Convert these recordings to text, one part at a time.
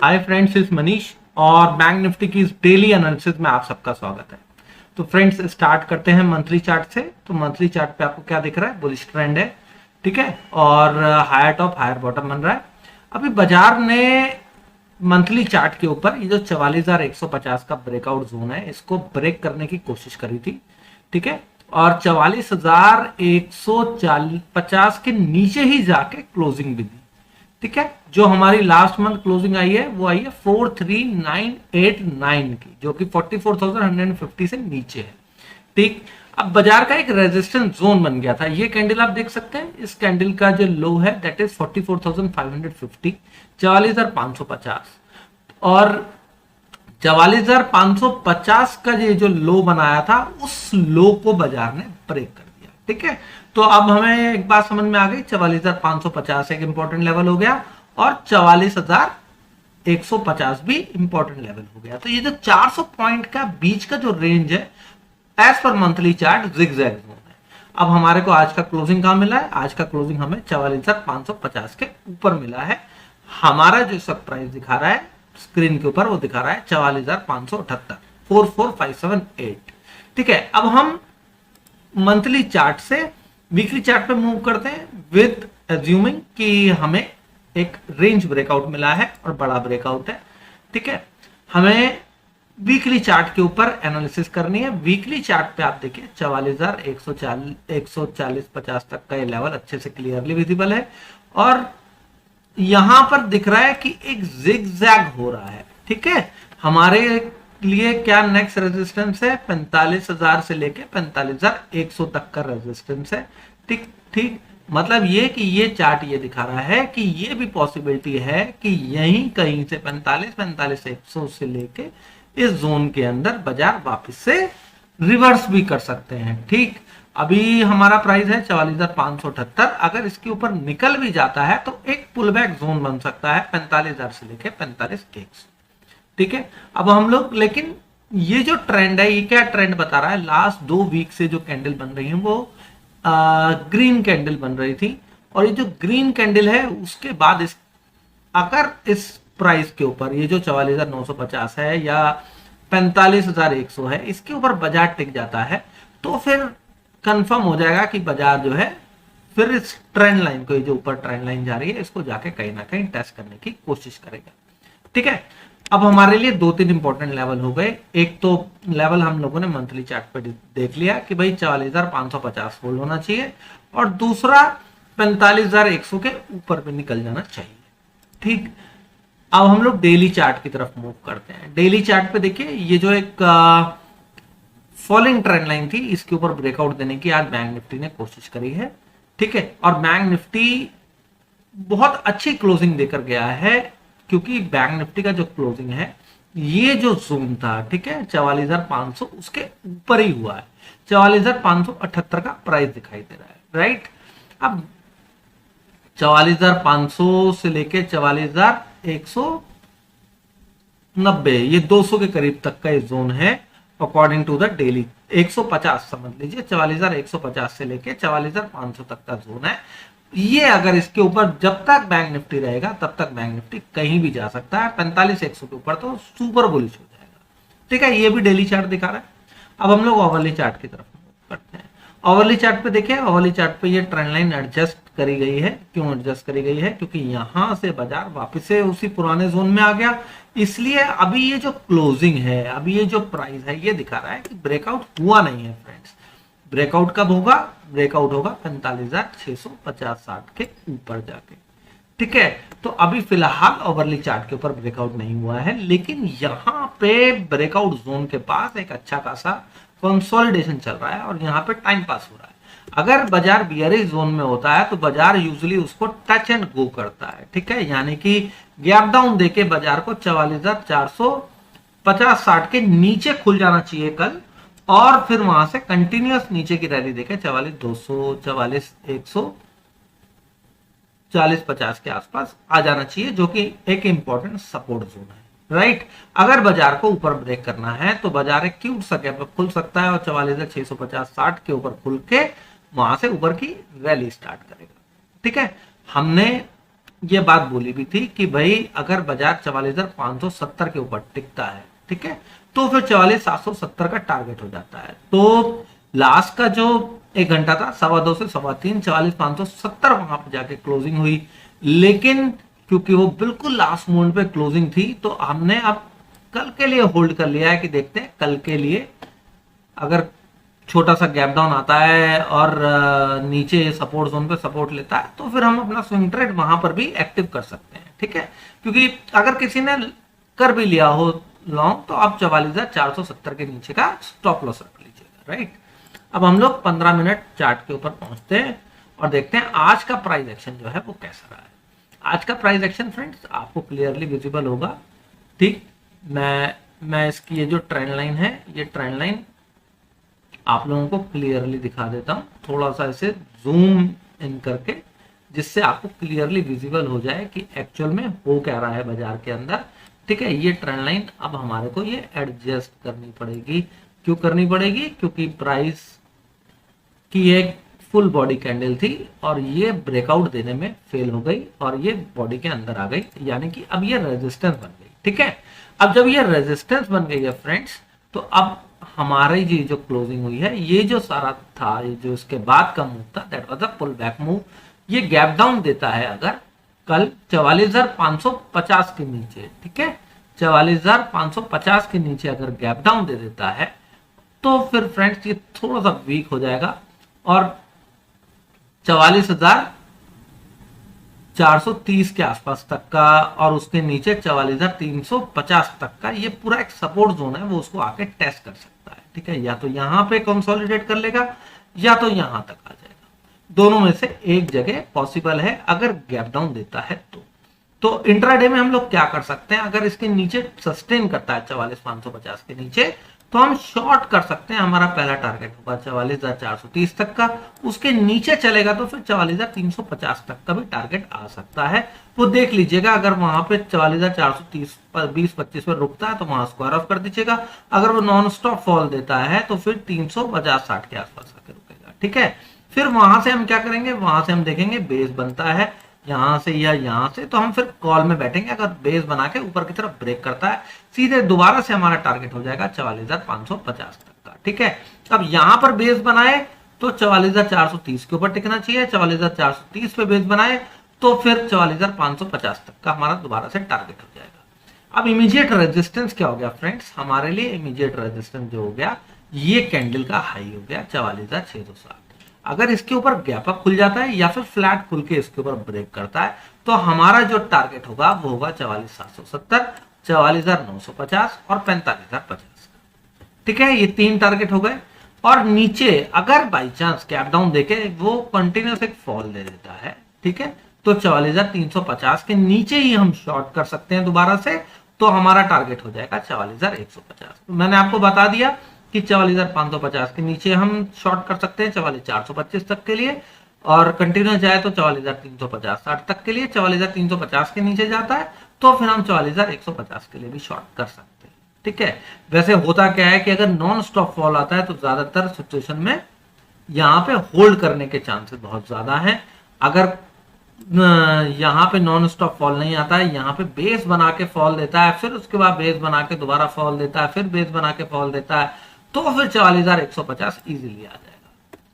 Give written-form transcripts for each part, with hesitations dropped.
Hi friends, इस मनीष और bank Nifty की इस डेली एनालिसिस में आप सबका स्वागत है। तो फ्रेंड्स स्टार्ट करते हैं मंथली चार्ट से। तो मंथली चार्ट पे आपको क्या दिख रहा है? बुलिश ट्रेंड है, ठीक है, और हायर टॉप हायर बॉटम बन रहा है। अभी बाजार ने मंथली चार्ट के ऊपर ये जो 44,150 का ब्रेकआउट जोन है इसको ब्रेक करने की कोशिश करी थी, ठीक है, और 44,150 के नीचे ही जाके क्लोजिंग भी दी, ठीक है। जो हमारी लास्ट मंथ क्लोजिंग आई है वो आई है 43,989 की, जो कि 44,150 से नीचे है, ठीक। अब बाजार का एक रेजिस्टेंस जोन बन गया था। ये कैंडल आप देख सकते हैं, इस कैंडल का जो लो है दैट इज 44,550, 44,550, और 44,550 का ये जो लो बनाया था उस लो को बाजार ने ब्रेक कर दिया, ठीक है। तो अब हमें एक बात समझ में आ गई, 44,550 एक इंपॉर्टेंट लेवल हो गया और 44,150 भी इंपॉर्टेंट लेवल हो गया। तो ये जो 400 पॉइंट का बीच का जो रेंज है as per monthly chart zigzag zone है। अब हमारे को आज का क्लोजिंग कहां मिला है? आज का क्लोजिंग हमें 44,550 के ऊपर मिला है। हमारा जो सब प्राइस दिखा रहा है स्क्रीन के ऊपर वो दिखा रहा है 44,578, 44,578, ठीक है। अब हम मंथली चार्ट से वीकली चार्ट पे मूव करते हैं विद एज्यूमिंग कि हमें एक रेंज ब्रेकआउट मिला है और बड़ा ब्रेकआउट है, ठीक है। हमें वीकली चार्ट के ऊपर एनालिसिस करनी है। वीकली चार्ट पे आप देखिए 44,140-140-50 तक का ये लेवल अच्छे से क्लियरली विजिबल है और यहां पर दिख रहा है कि एक जिगजैग हो रहा है, ठीक है। हमारे लिए क्या नेक्स्ट रेजिस्टेंस है? 45,000 से लेके 45,100 तक का रेजिस्टेंस है, ठीक ठीक। मतलब ये कि ये चार्ट ये दिखा रहा है कि ये भी पॉसिबिलिटी है कि यहीं कहीं से 45,100 से लेके इस जोन के अंदर बाजार वापस से रिवर्स भी कर सकते हैं, ठीक। अभी हमारा प्राइस है 44,578। अगर इसके ऊपर निकल भी जाता है तो एक पुलबैक जोन बन सकता है 45,000 से लेके 45,100, ठीक है। अब हम लोग, लेकिन ये जो ट्रेंड है ये क्या ट्रेंड बता रहा है? लास्ट 2 वीक से जो कैंडल बन रही है वो ग्रीन कैंडल बन रही थी, और ये जो ग्रीन कैंडल है उसके बाद अगर इस प्राइस के ऊपर ये जो 44,950 है या 45,100 है इसके ऊपर बाजार टिक जाता है तो फिर कंफर्म हो जाएगा कि बाजार जो है फिर इस ट्रेंड लाइन को, ये जो ऊपर ट्रेंड लाइन जा रही है इसको जाके कहीं ना कहीं टेस्ट करने की कोशिश करेगा, ठीक है। अब हमारे लिए 2-3 इंपॉर्टेंट लेवल हो गए। एक तो लेवल हम लोगों ने मंथली चार्ट पे देख लिया कि भाई 44,550 होल्ड होना चाहिए, और दूसरा 45,100 के ऊपर पे निकल जाना चाहिए, ठीक। अब हम लोग डेली चार्ट की तरफ मूव करते हैं। डेली चार्ट पे देखिए ये जो एक फॉलिंग ट्रेंड लाइन थी इसके ऊपर ब्रेकआउट देने की आज बैंक निफ्टी ने कोशिश करी है, ठीक है, और बैंक निफ्टी बहुत अच्छी क्लोजिंग देकर गया है क्योंकि बैंक निफ्टी का जो क्लोजिंग है ये जो जोन था, ठीक है, 44,500 उसके ऊपर ही हुआ है। 44,578 का प्राइस दिखाई दे रहा है, राइट। अब 44,500 से लेके 44,190 ये 200 के करीब तक का ये जोन है अकॉर्डिंग टू द डेली। 150 समझ लीजिए, 44,150 से लेके 44,500 तक का जोन है ये। अगर इसके ऊपर जब तक बैंक निफ्टी रहेगा तब तक बैंक निफ्टी कहीं भी जा सकता है। 45,100 के ऊपर तो सुपर बुलिश हो जाएगा, ठीक है। ये भी डेली चार्ट दिखा रहा है। अब हम लोग ओवरली चार्ट की तरफ करते हैं। ओवरली चार्ट पे देखिए, ओवरली चार्ट पे ये ट्रेंड लाइन एडजस्ट करी गई है। क्यों एडजस्ट करी गई है? क्योंकि यहां से बाजार वापस से उसी पुराने जोन में आ गया, इसलिए अभी ये जो क्लोजिंग है, अभी ये जो प्राइस है ये दिखा रहा है कि ब्रेकआउट हुआ नहीं है फ्रेंड्स। ब्रेकआउट कब होगा? ब्रेकआउट होगा 45,650-60 के ऊपर जाके, ठीक है। तो अभी फिलहाल ओवरली चार्ट के ऊपर ब्रेकआउट नहीं हुआ है, लेकिन यहां पे ब्रेकआउट जोन के पास एक अच्छा खासा कंसोलिडेशन चल रहा है और यहाँ पे टाइम पास हो रहा है। अगर बाजार बियरिश जोन में होता है तो बाजार यूजुअली उसको टच एंड गो करता है, ठीक है, यानी कि गैप डाउन देके बाजार को 44,450-60 के नीचे खुल जाना चाहिए कल, और फिर वहां से कंटिन्यूअस नीचे की रैली देखे 44,200, 44,100, 40,50 के आसपास आ जाना चाहिए, जो कि एक इंपॉर्टेंट सपोर्ट जोन है, राइट। अगर बाजार को ऊपर ब्रेक करना है तो बाजार एक क्यूट सा गैप खुल सकता है और 44,650-60 के ऊपर खुल के वहां से ऊपर की रैली स्टार्ट करेगा, ठीक है। हमने ये बात बोली भी थी कि भाई अगर बाजार 44,570 के ऊपर टिकता है, ठीक है, तो फिर 44,770 का टारगेट हो जाता है। तो लास्ट का जो 1 घंटा था 2:15 से 3:15, 44,570 वहां पर जाके क्लोजिंग हुई, लेकिन क्योंकि वो बिल्कुल लास्ट मोमेंट पे क्लोजिंग थी, तो हमने अब कल के लिए होल्ड कर लिया है कि देखते हैं कल के लिए अगर छोटा सा गैप डाउन आता है और नीचे सपोर्ट जोन पे सपोर्ट लेता है, तो फिर हम अपना स्विंग ट्रेड वहां पर भी एक्टिव कर सकते हैं, ठीक है। क्योंकि अगर किसी ने कर भी लिया हो लॉन्ग, तो आप 44,470 के नीचे का स्टॉप लॉस रख लीजिएगा, राइट। अब हम लोग 15 मिनट चार्ट के ऊपर पहुंचते हैं और देखते हैं आज का प्राइस एक्शन जो है वो कैसा रहा है। आज का प्राइस एक्शन फ्रेंड्स आपको क्लियरली विजिबल होगा, ठीक। मैं इसकी ये जो ट्रेंड लाइन है, ये ट्रेंड लाइन आप लोगों को क्लियरली दिखा देता हूं, थोड़ा सा इसे जूम इन करके, जिससे आपको क्लियरली विजिबल हो जाए कि एक्चुअल में हो क्या रहा है बाजार के अंदर, ठीक है। ये ट्रेंड लाइन अब हमारे को ये एडजस्ट करनी पड़ेगी। क्यों करनी पड़ेगी? क्योंकि प्राइस की एक फुल बॉडी कैंडल थी और ये ब्रेकआउट देने में फेल हो गई और ये बॉडी के अंदर आ गई, यानी कि अब ये रेजिस्टेंस बन गई, ठीक है। अब जब ये रेजिस्टेंस बन गई है फ्रेंड्स, तो अब हमारी जो क्लोजिंग हुई है, ये जो सारा था, ये जो इसके बाद का मूव था, that was a pull back move. ये गैप डाउन देता है अगर कल 44,550 के नीचे, ठीक है, 44,550 के नीचे अगर गैप डाउन दे देता है, तो फिर फ्रेंड्स ये थोड़ा सा वीक हो जाएगा और 44,430 के आसपास तक का और उसके नीचे 44,350 तक का ये पूरा एक सपोर्ट जोन है, वो उसको आके टेस्ट कर सकता है, ठीक है। या तो यहां पे कंसोलिडेट कर लेगा या तो यहां तक आ जाएगा, दोनों में से एक जगह पॉसिबल है अगर गैप डाउन देता है तो इंट्राडे में हम लोग क्या कर सकते हैं, अगर इसके नीचे सस्टेन करता है 44,550 के नीचे, तो हम शॉर्ट कर सकते हैं। हमारा पहला टारगेट होगा 44,430 तक का, उसके नीचे चलेगा तो फिर 44,350 तक का भी टारगेट आ सकता है, वो देख लीजिएगा। अगर वहां पे 44,430 20-25 पर रुकता है तो वहां स्क्वायर ऑफ कर दीजिएगा। अगर वो नॉन स्टॉप फॉल देता है तो फिर 350-60 के आसपास आकर रुकेगा, ठीक है। फिर वहां से हम क्या करेंगे, वहां से हम देखेंगे बेस बनता है यहां से या यहां से, तो हम फिर कॉल में बैठेंगे। अगर बेस बना के ऊपर की तरफ ब्रेक करता है, सीधे दोबारा से हमारा टारगेट हो जाएगा 44,550 तक का, ठीक है। अब यहां पर बेस बनाए तो 44,430 के ऊपर टिकना चाहिए, 44,430 पे बेस बनाए तो फिर 44,550 तक का हमारा दोबारा से टारगेट हो जाएगा। अब इमीडिएट रेजिस्टेंस क्या हो गया फ्रेंड्स, हमारे लिए इमीडिएट रेजिस्टेंस जो हो गया, ये कैंडल का हाई हो गया 44,660। अगर इसके ऊपर गैप अप खुल जाता है या फिर फ्लैट खुल के इसके ऊपर ब्रेक करता है, तो हमारा जो टारगेट होगा वो होगा 44,770, 44,950 और 45,050, ठीक है। ये 3 टारगेट हो गए। और नीचे अगर बाई चांस गैप डाउन देके वो कंटिन्यूस एक फॉल दे देता है, ठीक है, तो 44,350 के नीचे ही हम शॉर्ट कर सकते हैं दोबारा से, तो हमारा टारगेट हो जाएगा 44,150। मैंने आपको बता दिया कि 44,550 के नीचे हम शॉर्ट कर सकते हैं 44,425 तक के लिए, और कंटिन्यू जाए तो 44,350-60 तक के लिए। 44,350 के नीचे जाता है तो फिर हम 44,150 के लिए भी शॉर्ट कर सकते हैं, ठीक है। वैसे होता क्या है कि अगर नॉन स्टॉप फॉल आता है तो ज्यादातर सिचुएशन में यहाँ पे होल्ड करने के चांसेस बहुत ज्यादा हैं। अगर यहाँ पे नॉन स्टॉप फॉल नहीं आता है, यहाँ पे बेस बना के फॉल देता है, फिर उसके बाद बेस बना के दोबारा फॉल देता है, फिर बेस बना के फॉल देता है, तो फिर 44,150 इजीली आ जाएगा,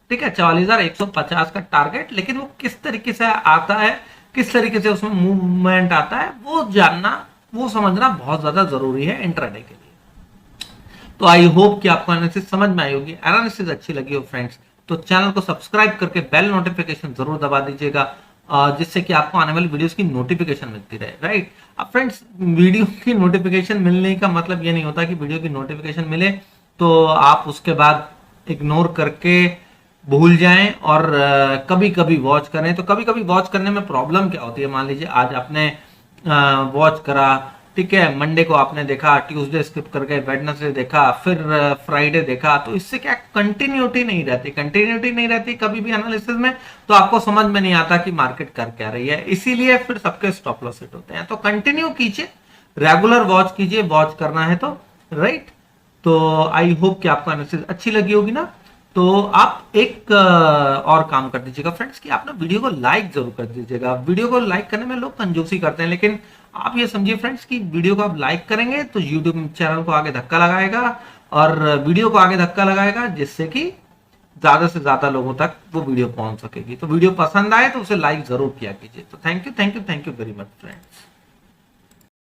ठीक है। 44,150 का टारगेट, लेकिन वो किस तरीके से आता है, किस तरीके से उसमें मूवमेंट आता है, वो जानना, वो समझना बहुत ज्यादा जरूरी है इंट्राडे के लिए। तो आई होप कि आपको एनालिसिस समझ में आई होगी। एनालिसिस अच्छी लगी हो फ्रेंड्स तो चैनल को सब्सक्राइब करके बेल नोटिफिकेशन जरूर दबा दीजिएगा, जिससे कि आपको आने वाली वीडियोस की नोटिफिकेशन मिलती रहे, राइट। अब फ्रेंड्स, वीडियो की नोटिफिकेशन मिलने का मतलब ये नहीं होता कि वीडियो की नोटिफिकेशन मिले तो आप उसके बाद इग्नोर करके भूल जाएं और कभी कभी वॉच करें। तो कभी कभी वॉच करने में प्रॉब्लम क्या होती है, मान लीजिए आज आपने वॉच करा, ठीक है, मंडे को आपने देखा, ट्यूसडे स्किप कर गए, वेडनेसडे देखा, फिर फ्राइडे देखा, तो इससे क्या कंटिन्यूटी नहीं रहती कभी भी एनालिसिस में, तो आपको समझ में नहीं आता कि मार्केट कर क्या रही है, इसीलिए फिर सबके स्टॉप लॉस हिट होते हैं। तो कंटिन्यू कीजिए, रेगुलर वॉच कीजिए, वॉच करना है तो, राइट। तो आई होप कि आपको एनालिसिस अच्छी लगी होगी ना। तो आप एक और काम कर दीजिएगा फ्रेंड्स कि आप ना वीडियो को लाइक जरूर कर दीजिएगा। वीडियो को लाइक करने में लोग कंजूसी करते हैं, लेकिन आप ये समझिए फ्रेंड्स कि वीडियो को आप लाइक करेंगे तो यूट्यूब चैनल को आगे धक्का लगाएगा और वीडियो को आगे धक्का लगाएगा, जिससे कि ज्यादा से ज्यादा लोगों तक वो वीडियो पहुंच सकेगी। तो वीडियो पसंद आए तो उसे लाइक जरूर किया कीजिए। तो thank you very much friends.